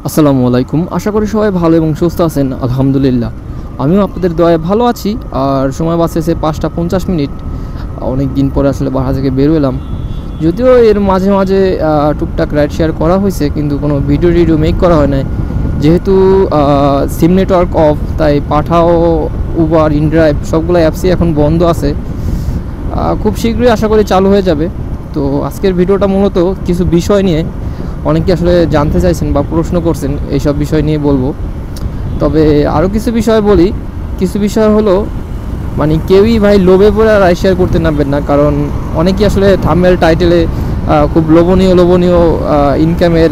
আসসালামু আলাইকুম। আশা করি সবাই ভালো এবং সুস্থ আছেন। আলহামদুলিল্লাহ আমিও আপনাদের দয়ায় ভালো আছি। আর সময় বাঁচেছে 5টা 50 মিনিট। অনেক দিন পরে আসলে বাসা থেকে বের হলাম, যদিও এর মাঝে মাঝে টুকটাক রাইড শেয়ার করা হয়েছে, কিন্তু কোনো ভিডিও মেক করা হয় নাই। যেহেতু সিম নেটওয়ার্ক অফ, তাই পাঠাও, উবার, ইনড্রাইভ সবগুলো অ্যাপসই এখন বন্ধ আছে। খুব শীঘ্রই আশা করি চালু হয়ে যাবে। তো আজকের ভিডিওটা মূলত কিছু বিষয় নিয়ে, অনেকে আসলে জানতে চাইছেন বা প্রশ্ন করছেন, এইসব বিষয় নিয়ে বলবো। তবে আরও কিছু বিষয় বলি। কিছু বিষয় হলো, মানে কেউই ভাই লোভে পড়ে রাইড শেয়ার করতে নামবেন না, কারণ অনেকেই আসলে থাম্বনেল টাইটেলে খুব লোভনীয় ইনকামের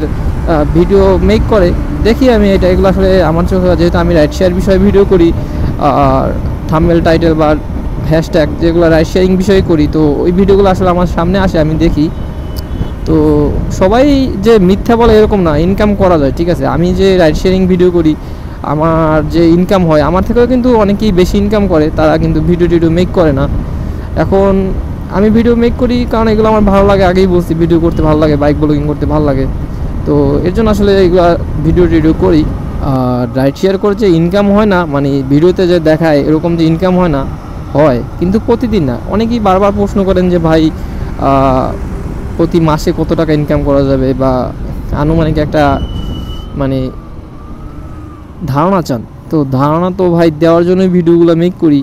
ভিডিও মেক করে। দেখি আমি এগুলো আসলে আমার চোখে, যেহেতু আমি রাইড শেয়ার বিষয়ে ভিডিও করি আর থাম্বনেল টাইটেল বা হ্যাশট্যাগ যেগুলো রাইড শেয়ারিং বিষয়ে করি, তো ওই ভিডিওগুলো আসলে আমার সামনে আসে, আমি দেখি। তো সবাই যে মিথ্যা বলে এরকম না, ইনকাম করা যায়, ঠিক আছে। আমি যে রাইড শেয়ারিং ভিডিও করি, আমার যে ইনকাম হয়, আমার থেকেও কিন্তু অনেকেই বেশি ইনকাম করে, তারা কিন্তু ভিডিও মেক করে না। এখন আমি ভিডিও মেক করি কারণ এগুলো আমার ভালো লাগে, আগেই বলছি ভিডিও করতে ভালো লাগে, বাইক ব্লগিং করতে ভালো লাগে। তো এর জন্য আসলে এগুলো ভিডিও করি। আর রাইড শেয়ার করে যে ইনকাম হয় না, মানে ভিডিওতে যে দেখায় এরকম যে ইনকাম হয় না, হয় কিন্তু প্রতিদিন না। অনেকেই বারবার প্রশ্ন করেন যে ভাই প্রতি মাসে কত টাকা ইনকাম করা যাবে, বা আনুমানিক একটা মানে ধারণা চান। তো ধারণা তো ভাই দেওয়ার জন্যই ভিডিওগুলো মেক করি।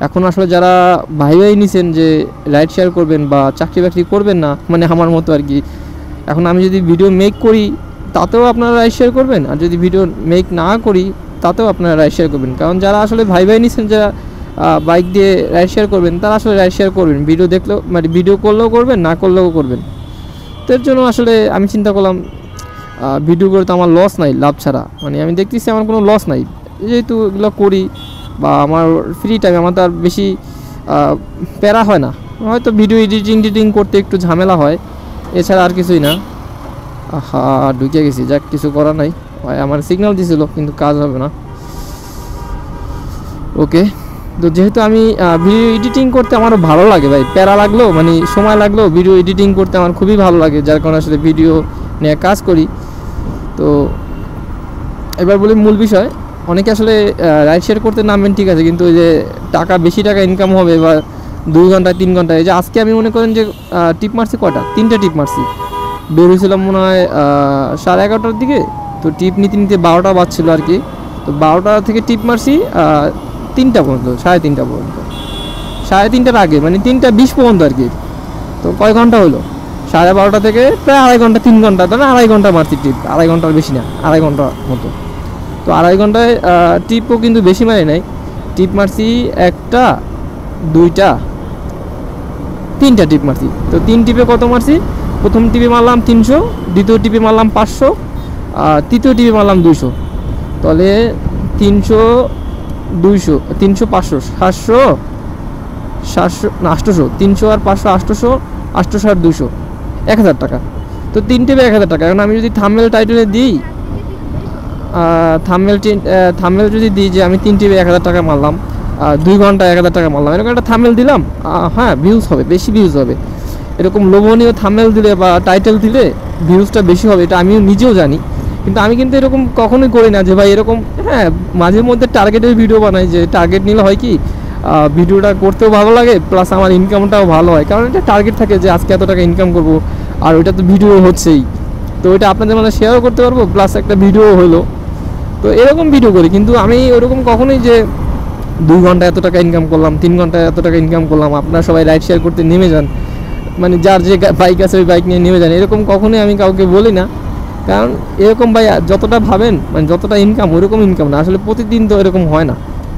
এখন আসলে যারা ভাই নিছেন যে রাইড শেয়ার করবেন বা চাকরি বাকরি করবেন না, মানে আমার মতো আর কি, এখন আমি যদি ভিডিও মেক করি তাতেও আপনারা রাইড শেয়ার করবেন, আর যদি ভিডিও মেক না করি তাতেও আপনারা রাইড শেয়ার করবেন। কারণ যারা আসলে ভাই নিছেন যারা বাইক দিয়ে রাইড শেয়ার করবেন, তারা আসলে রাইড শেয়ার করবেন, ভিডিও দেখলেও, মানে ভিডিও করলেও করবেন, না করলেও করবেন। তো এর জন্য আসলে আমি চিন্তা করলাম ভিডিও করে তো আমার লস নাই, লাভ ছাড়া, মানে আমি দেখতেছি আমার কোনো লস নাই, যেহেতু এগুলো করি বা আমার ফ্রি টাইম, আমার তো আর বেশি প্যারা হয় না। হয়তো ভিডিও এডিটিং করতে একটু ঝামেলা হয়, এছাড়া আর কিছুই না। ঢুকে গেছি, যাক কিছু করার নাই। আমার সিগন্যাল দিয়েছিল কিন্তু কাজ হবে না। ওকে, তো যেহেতু আমি ভিডিও এডিটিং করতে আমারও ভালো লাগে ভাই, প্যারা লাগলেও, মানে সময় লাগলেও ভিডিও এডিটিং করতে আমার খুবই ভালো লাগে, যার কারণে আসলে ভিডিও নিয়ে কাজ করি। তো এবার বলি মূল বিষয়। অনেকে আসলে রাইড শেয়ার করতে নামবেন, ঠিক আছে, কিন্তু ওই যে বেশি টাকা ইনকাম হবে বা 2 ঘন্টা 3 ঘন্টা, এই যে আজকে আমি মনে করেন যে টিপ মারছি, কয়টা, 3টে টিপ মারছি। বের হয়েছিলাম মনে হয় 11:30টার দিকে। তো টিপ নিতে 12টা বাজছিল আর কি। তো 12টা থেকে টিপ মারছি 3টা পর্যন্ত, 3:30 পর্যন্ত, 3:30টার আগে, মানে 3:20 পর্যন্ত আর কি। তো কয় ঘন্টা হলো? 12:30 থেকে প্রায় 2.5 ঘন্টা, 3 ঘন্টা, তাহলে 2.5 ঘন্টা মারছি টিপ। 2.5 ঘন্টার বেশি না, 2.5 ঘন্টা মতো। তো 2.5 ঘন্টায় টিপও কিন্তু বেশি মারি নাই। টিপ মারছি 1টা 2টা 3টা টিপ মারছি। তো 3 টিপে কত মারছি? প্রথম টিপে মারলাম 300, দ্বিতীয় টিপে মারলাম 500, তৃতীয় টিপে মারলাম 200। তাহলে 300 200 300 500 700 700 না 800, 300 আর 500 800, 800 আর 200, 1000 টাকা। তো 3 টিপে 1000 টাকা। এখন আমি যদি থাম্বনেল টাইটেলে দিই, থাম্বনেল যদি দিই যে আমি 3 টিপে 1000 টাকা মারলাম, 2 ঘন্টা 1000 টাকা মারলাম, এরকম একটা থাম্বনেল দিলাম, হ্যাঁ ভিউজ হবে, বেশি ভিউজ হবে। এরকম লোভনীয় থাম্বনেল দিলে বা টাইটেল দিলে ভিউজটা বেশি হবে, এটা আমিও নিজেও জানি। কিন্তু আমি কিন্তু এরকম কখনোই করি না যে ভাই এরকম, হ্যাঁ মাঝে মধ্যে টার্গেটের ভিডিও বানাই, যে টার্গেট নিলে হয় কি ভিডিওটা করতেও ভালো লাগে, প্লাস আমার ইনকামটাও ভালো হয়, কারণ এটা টার্গেট থাকে যে আজকে এত টাকা ইনকাম করবো, আর ওইটা তো ভিডিও হচ্ছেই, তো ওইটা আপনাদের মানে শেয়ারও করতে পারবো, প্লাস একটা ভিডিও হলো। তো এরকম ভিডিও করি, কিন্তু আমি ওরকম কখনোই যে 2 ঘন্টা এত টাকা ইনকাম করলাম, 3 ঘন্টা এত টাকা ইনকাম করলাম, আপনারা সবাই রাইড শেয়ার করতে নেমে যান, মানে যার যে বাইক আছে ওই বাইক নিয়ে নেমে যান, এরকম কখনোই আমি কাউকে বলি না। কারণ এরকম ভাই যতটা ভাবেন, মানে যতটা ইনকাম ওইরকম ইনকাম না, আসলে প্রতিদিন তো এরকম হয় না,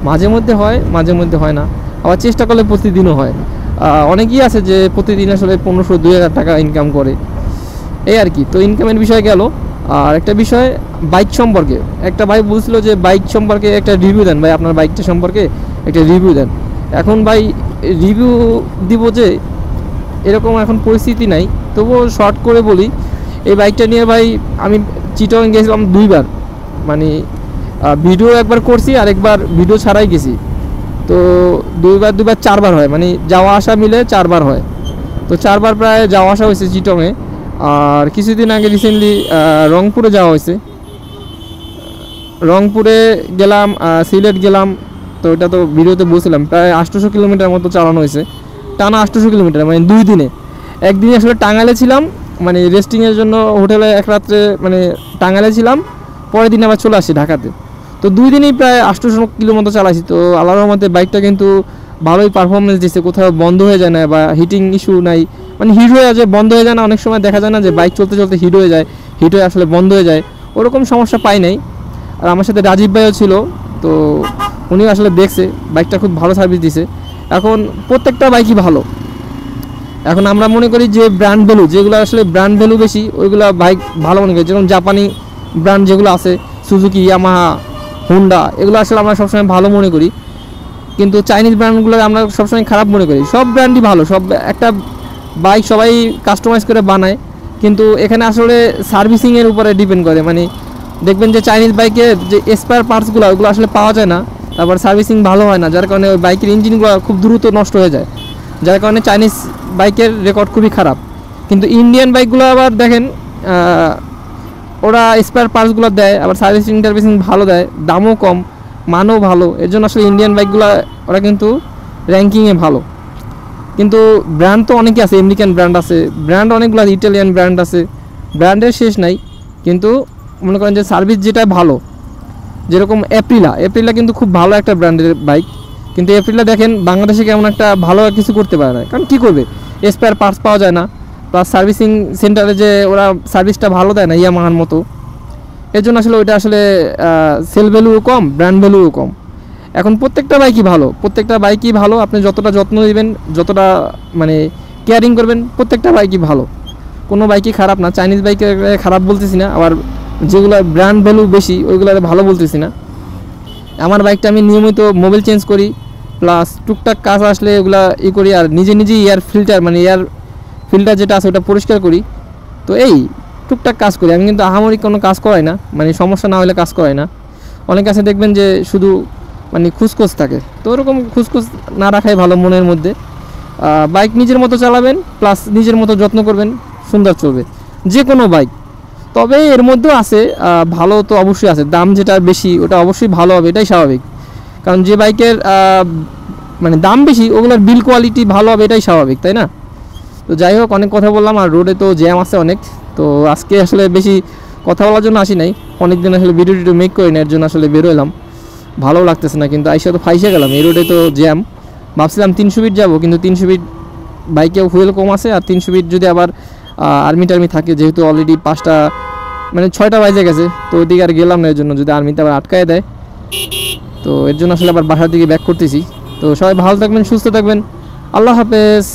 মাঝে মধ্যে হয়, মাঝে মধ্যে হয় না, আবার চেষ্টা করলে প্রতিদিনও হয়। অনেকেই আছে যে প্রতিদিন আসলে 1500-2000 টাকা ইনকাম করে, এই আর কি। তো ইনকামের বিষয় গেল। আর একটা বিষয় বাইক সম্পর্কে, একটা ভাই বলছিল যে বাইক সম্পর্কে একটা রিভিউ দেন ভাই, আপনার বাইকটা সম্পর্কে একটা রিভিউ দেন। এখন ভাই রিভিউ দিব যে এরকম এখন পরিস্থিতি নাই, তবুও শর্ট করে বলি। এই বাইকটা নিয়ে ভাই আমি চিটাগাং গেছিলাম 2বার, মানে ভিডিও একবার করছি, আর একবার ভিডিও ছাড়াই গেছি। তো 2বার 4বার হয়, মানে যাওয়া আসা মিলে 4বার হয়। তো 4বার প্রায় যাওয়া আসা হয়েছে চিটাগাংয়ে। আর কিছুদিন আগে রিসেন্টলি রংপুরে যাওয়া হয়েছে। রংপুরে গেলাম, সিলেট গেলাম, তো এটা তো ভিডিওতে বলছিলাম প্রায় 800 কিলোমিটার মতো চালানো হয়েছে, টানা 800 কিলোমিটার, মানে 2 দিনে। একদিনে আসলে টাঙ্গাইলে ছিলাম, মানে রেস্টিংয়ের জন্য হোটেলে এক রাত্রে মানে টাঙ্গাইলে ছিলাম, পরের দিন আবার চলে আসি ঢাকাতে। তো 2 দিনেই প্রায় 800 কিলো মতো চালাইছি। তো আল্লাহর রহমতে বাইকটা কিন্তু ভালোই পারফরমেন্স দিচ্ছে, কোথাও বন্ধ হয়ে যায় না বা হিটিং ইস্যু নাই, মানে হিট হয়ে যায় বন্ধ হয়ে যায় না। অনেক সময় দেখা যায় না যে বাইক চলতে চলতে হিট হয়ে যায়, হিট হয়ে আসলে বন্ধ হয়ে যায়, ওরকম সমস্যা পাই নাই। আর আমার সাথে রাজীব ভাইও ছিল, তো উনিও আসলে দেখছে বাইকটা খুব ভালো সার্ভিস দিছে। এখন প্রত্যেকটা বাইকই ভালো। এখন আমরা মনে করি যে ব্র্যান্ড ভ্যালু যেগুলো আসলে ব্র্যান্ড ভ্যালু বেশি ওইগুলো বাইক ভালো মনে করি, যেমন জাপানি ব্র্যান্ড যেগুলো আছে সুজুকি, ইয়ামাহা, হুন্ডা, এগুলো আসলে আমরা সবসময় ভালো মনে করি। কিন্তু চাইনিজ ব্র্যান্ডগুলো আমরা সবসময় খারাপ মনে করি। সব ব্র্যান্ডই ভালো, সব একটা বাইক সবাই কাস্টমাইজ করে বানায়, কিন্তু এখানে আসলে সার্ভিসিংয়ের উপরে ডিপেন্ড করে। মানে দেখবেন যে চাইনিজ বাইকের যে স্পেয়ার পার্টসগুলো ওগুলো আসলে পাওয়া যায় না, তারপর সার্ভিসিং ভালো হয় না, যার কারণে ওই বাইকের ইঞ্জিনগুলো খুব দ্রুত নষ্ট হয়ে যায়, যার কারণে চাইনিজ বাইকের রেকর্ড খুবই খারাপ। কিন্তু ইন্ডিয়ান বাইকগুলো আবার দেখেন ওরা স্পেয়ার পার্টসগুলো দেয়, আবার সার্ভিসিং টার্ভিসিং ভালো দেয়, দামও কম, মানও ভালো। এর জন্য আসলে ইন্ডিয়ান বাইকগুলো ওরা কিন্তু র্যাঙ্কিংয়ে ভালো। কিন্তু ব্র্যান্ড তো অনেকই আছে, আমেরিকান ব্র্যান্ড আছে, ব্র্যান্ড অনেকগুলো আছে, ইটালিয়ান ব্র্যান্ড আছে, ব্র্যান্ডের শেষ নাই। কিন্তু মনে করেন যে সার্ভিস যেটা ভালো, যেরকম এপ্রিলা কিন্তু খুব ভালো একটা ব্র্যান্ডের বাইক, কিন্তু এপ্রিলা দেখেন বাংলাদেশে কেমন একটা ভালো কিছু করতে পারে না। কারণ কী করবে, স্পেয়ার পার্টস পাওয়া যায় না, প্লাস সার্ভিসিং সেন্টারে যে ওরা সার্ভিসটা ভালো দেয় না ইয়ামাহার মতো। এর জন্য আসলে ওইটা আসলে সেল ভ্যালুও কম, ব্র্যান্ড ভ্যালুও কম। এখন প্রত্যেকটা বাইকই ভালো, আপনি যতটা যত্ন নেবেন, যতটা মানে কেয়ারিং করবেন, প্রত্যেকটা বাইকই ভালো, কোনো বাইকই খারাপ না। চাইনিজ বাইকে খারাপ বলতেছি না, আবার যেগুলো ব্র্যান্ড ভ্যালু বেশি ওইগুলো ভালো বলতেছি না। আমার বাইকটা আমি নিয়মিত মোবিল চেঞ্জ করি, প্লাস টুকটাক কাজ আসলে ওগুলা করি, আর নিজেই এয়ার ফিল্টার যেটা আছে ওটা পরিষ্কার করি। তো এই টুকটাক কাজ করি আমি, কিন্তু আহামরি কোনো কাজ করাই না, মানে সমস্যা না হলে কাজ করাই না। অনেক আছে দেখবেন যে শুধু মানে খুসখুস থাকে, তো ওরকম খুসখুস না রাখাই ভালো মনের মধ্যে। বাইক নিজের মতো চালাবেন, প্লাস নিজের মতো যত্ন করবেন, সুন্দর চলবে যে কোনো বাইক। তবে এর মধ্যেও আছে ভালো, তো অবশ্যই আছে, দাম যেটা বেশি ওটা অবশ্যই ভালো হবে, এটাই স্বাভাবিক। কারণ যে বাইকের মানে দাম বেশি ওগুলোর বিল কোয়ালিটি ভালো হবে, এটাই স্বাভাবিক, তাই না? তো যাই হোক, অনেক কথা বললাম, আর রোডে তো জ্যাম আছে অনেক। তো আজকে আসলে বেশি কথা বলার জন্য আসি নাই, অনেক দিন আসলে ভিডিও মেক করি না, এর জন্য আসলে বেরোলাম, ভালো লাগতেছে না। কিন্তু আইসা তো ফাইসে গেলাম, এই রোডে তো জ্যাম। ভাবছিলাম 300 ফিট যাবো, কিন্তু 300 ফিট বাইকেও ফুয়েল কম আছে, আর 300 ফিট যদি আবার আর্মি টার্মি থাকে, যেহেতু অলরেডি 5টা মানে 6টা বাজে গেছে, তো ওইদিকে আর গেলাম না। এর জন্য যদি আর্মিতে আবার আটকায় দেয়, তো এর জন্য আসলে আবার বাসার দিকে ব্যাক করতেছি। তো সবাই ভালো থাকবেন, সুস্থ থাকবেন, আল্লাহ হাফেজ।